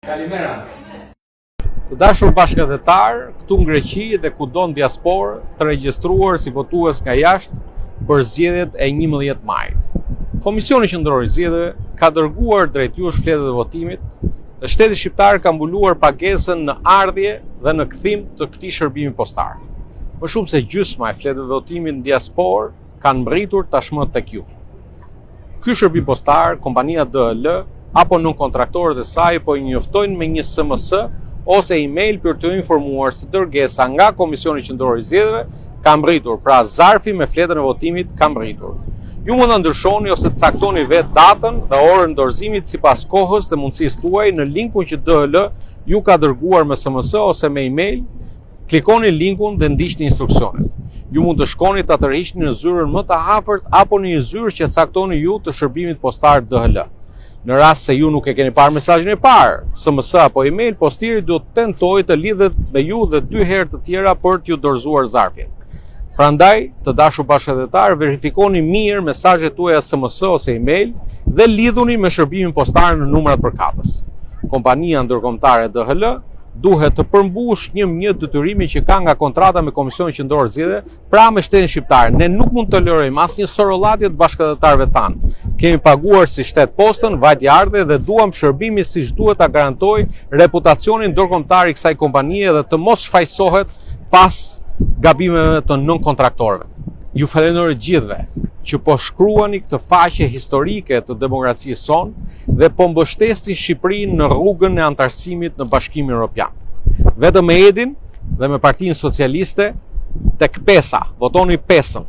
Kalimera. Të dashur bashkëdhetar, këtu në Greqi dhe kudo në diasporë, të regjistruar si votues nga jashtë për zgjedhjet e 11 majit. Komisioni Qendror i Zgjedhjeve ka dërguar drejt jush fletët e votimit dhe shteti shqiptar ka mbuluar pagesën në ardhje dhe në kthim të këtij shërbimi postar. Më shumë se gjysma e fletëve votimit në diasporë kanë mbritur tashmë tek ju. Ky shërbim postar, kompania DL apo nën kontraktorët e saj po i njoftojnë me një SMS ose email për të informuar se dërgesa nga Komisioni Qendror i Zgjedhjeve ka mbritur, pra zarfi me fletën e votimit ka mbritur. Ju mund të ndryshoni ose të caktoni vetë datën dhe orën dorëzimit sipas kohës dhe mundësisë tuaj në linkun që DL ju ka dërguar me SMS ose me email. Klikoni linkun dhe ndiqni instruksionet. Ju mund të shkoni ta tërhiqni në zyrën më të afërt apo në një zyrë që caktoni ju të shërbimit postar DL. Në rast se ju nuk e keni parë mesazhin e parë, SMS apo email, postiri duhet të tentojë të lidhet me ju dhe 2 herë të tjera për t'ju dorëzuar zarfin. Prandaj, të dashur bashkëdhetar, verifikoni mirë mesazhet tuaja SMS ose email dhe lidhuni me shërbimin postar në numrat përkatës. Kompania ndërkombëtare DL duhet të përmbush një detyrimi që ka nga kontrata me Komisionin Qendror të Zgjedhjeve, pra me shtetin shqiptar. Ne nuk mund të tolerojmë asnjë sorollatje të bashkëdhetarëve tanë. Kemi paguar si shtet postën, vajtardhje dhe duam shërbimi siç duhet ta garantojë reputacionin ndërkombëtar i kësaj kompanie dhe të mos shfaqsohet pas gabimeve të nën-kontraktorëve. Ju falenderoj gjithëve që po shkruani këtë faqe historike të demokracisë sonë dhe po mbështesni Shqipërinë në rrugën e antarësimit në Bashkimin Evropian. Vetëm me Edin dhe me Partinë Socialiste tek pesa, votoni pesën.